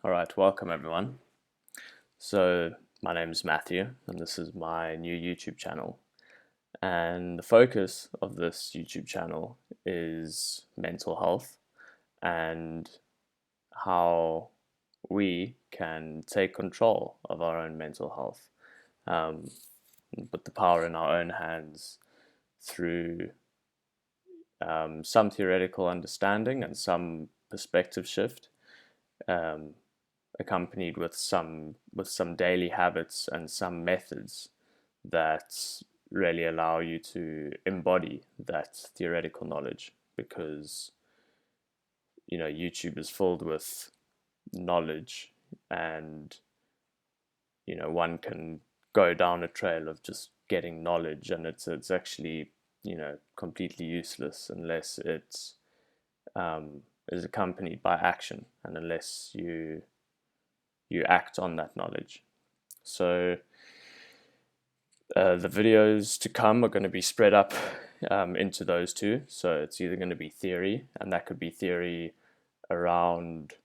Alright, welcome everyone. So, my name is Matthew, and this is my new YouTube channel. And the focus of this YouTube channel is mental health and how we can take control of our own mental health, put the power in our own hands through some theoretical understanding and some perspective shift. Accompanied with some daily habits and some methods that really allow you to embody that theoretical knowledge, because YouTube is filled with knowledge, and one can go down a trail of just getting knowledge, and it's actually completely useless unless it is accompanied by action, and unless you act on that knowledge. So the videos to come are going to be spread up into those two. So it's either going to be theory, and that could be theory around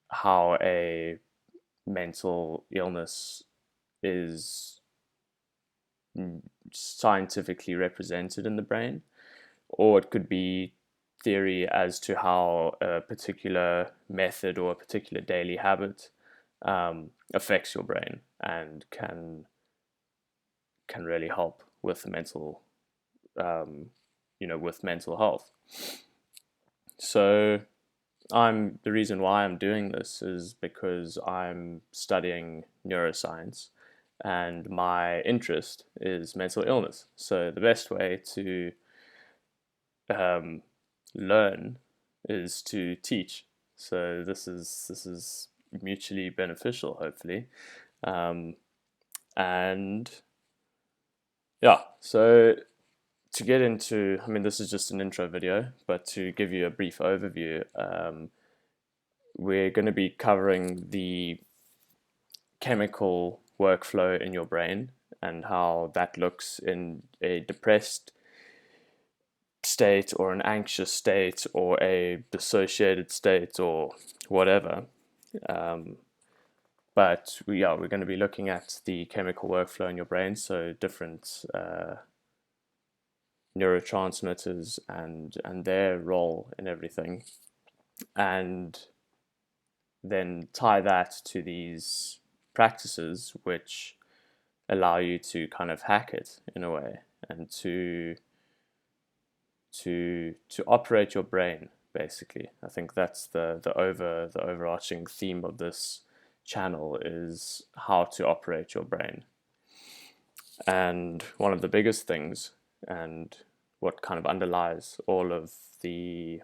how a mental illness is scientifically represented in the brain, or it could be theory as to how a particular method or a particular daily habit affects your brain and can really help with mental with mental health. So the reason why I'm doing this is because I'm studying neuroscience and my interest is mental illness. So the best way to learn is to teach. So this is mutually beneficial, hopefully. And yeah, so to get into, this is just an intro video, but to give you a brief overview, we're going to be covering the chemical workflow in your brain and how that looks in a depressed state or an anxious state or a dissociated state or whatever. But we're going to be looking at the chemical workflow in your brain, so different neurotransmitters and their role in everything, and then tie that to these practices which allow you to kind of hack it in a way, and to operate your brain, basically. I think that's the overarching theme of this channel, is how to operate your brain. And one of the biggest things, and what kind of underlies all of the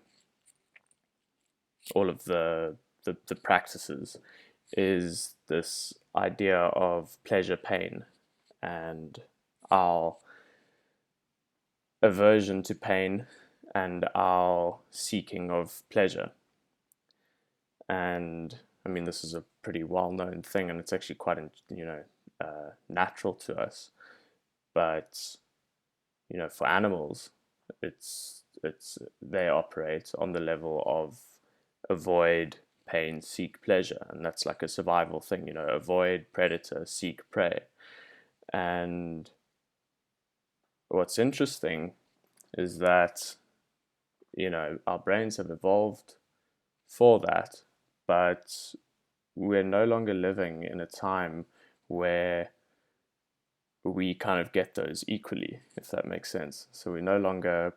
practices, is this idea of pleasure pain and our aversion to pain and our seeking of pleasure. And this is a pretty well-known thing, and it's actually quite natural to us. But for animals, it's they operate on the level of avoid pain, seek pleasure, and that's like a survival thing. Avoid predator, seek prey. And what's interesting is that our brains have evolved for that, but we're no longer living in a time where we kind of get those equally, if that makes sense. So we're no longer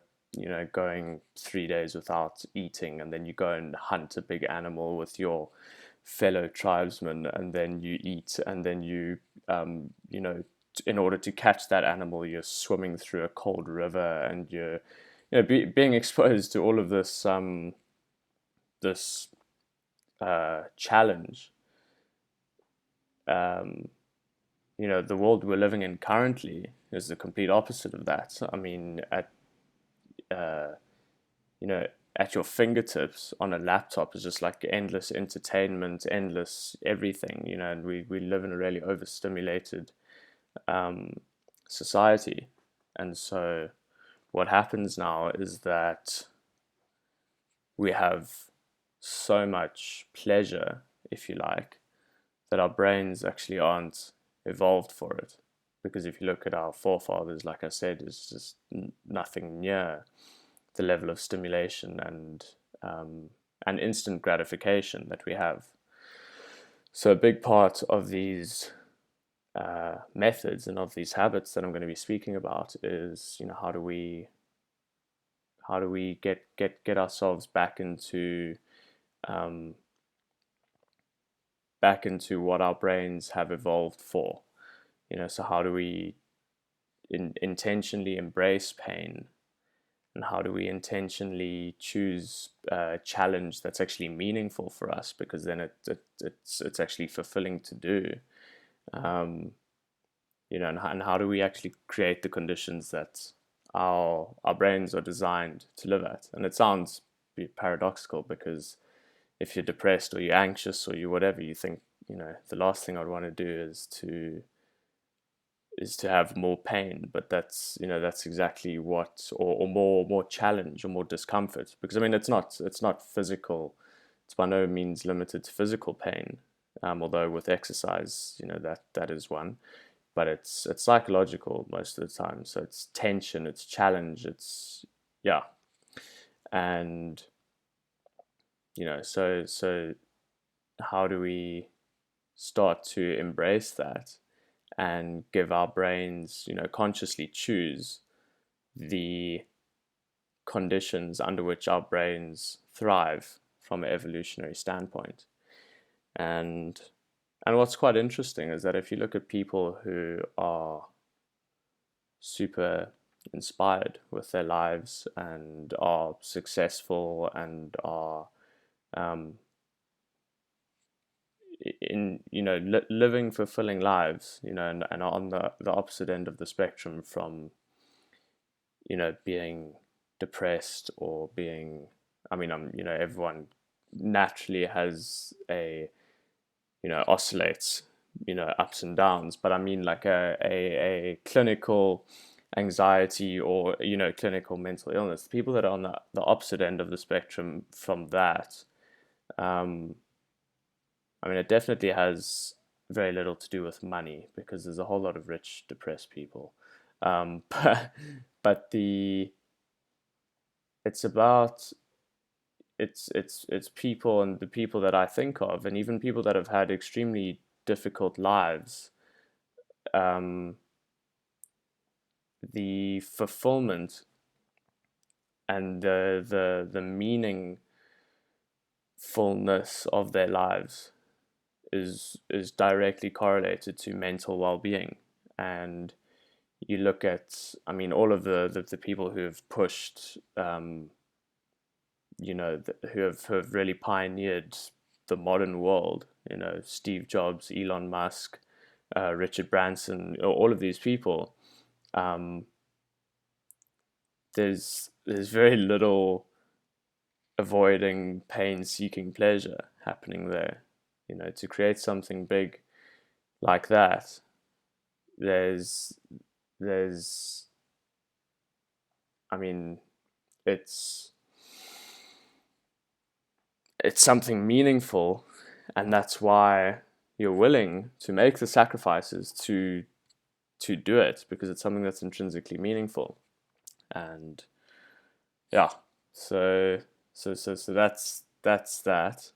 going 3 days without eating, and then you go and hunt a big animal with your fellow tribesmen, and then you eat, and then you in order to catch that animal, you're swimming through a cold river, and you're being exposed to all of this challenge. The world we're living in currently is the complete opposite of that. At your fingertips on a laptop is just like endless entertainment, endless everything, and we live in a really overstimulated society. And so what happens now is that we have so much pleasure if you like, that our brains actually aren't evolved for it. Because if you look at our forefathers, like I said, is just nothing near the level of stimulation and instant gratification that we have. So a big part of these methods and of these habits that I'm going to be speaking about is, how do we get ourselves back into what our brains have evolved for. So how do we intentionally embrace pain, and how do we intentionally choose a challenge that's actually meaningful for us, because then it's actually fulfilling to do. And how do we actually create the conditions that our brains are designed to live at? And it sounds paradoxical, because if you're depressed or you're anxious or you whatever, you think, the last thing I'd want to do is to have more pain. But that's exactly what, or more challenge or more discomfort, because it's not physical. It's by no means limited to physical pain, although with exercise, that is one. But it's psychological most of the time. So it's tension, it's challenge, it's yeah. And so how do we start to embrace that and give our brains, consciously choose the conditions under which our brains thrive from an evolutionary standpoint? And what's quite interesting is that if you look at people who are super inspired with their lives and are successful and are living fulfilling lives, and are on the opposite end of the spectrum from being depressed or being, everyone naturally has oscillates, ups and downs, but I mean like a clinical anxiety or clinical mental illness. People that are on the opposite end of the spectrum from that, it definitely has very little to do with money, because there's a whole lot of rich depressed people, but it's about it's people, and the people that I think of, and even people that have had extremely difficult lives, the fulfillment and the meaningfulness of their lives is directly correlated to mental well-being. And you look at, all of the people who have pushed, who have really pioneered the modern world, Steve Jobs, Elon Musk, Richard Branson, all of these people, there's very little avoiding pain seeking pleasure happening there. To create something big like that, there's it's something meaningful, and that's why you're willing to make the sacrifices to do it, because it's something that's intrinsically meaningful. And yeah, so that's that.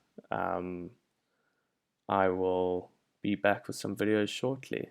I will be back with some videos shortly.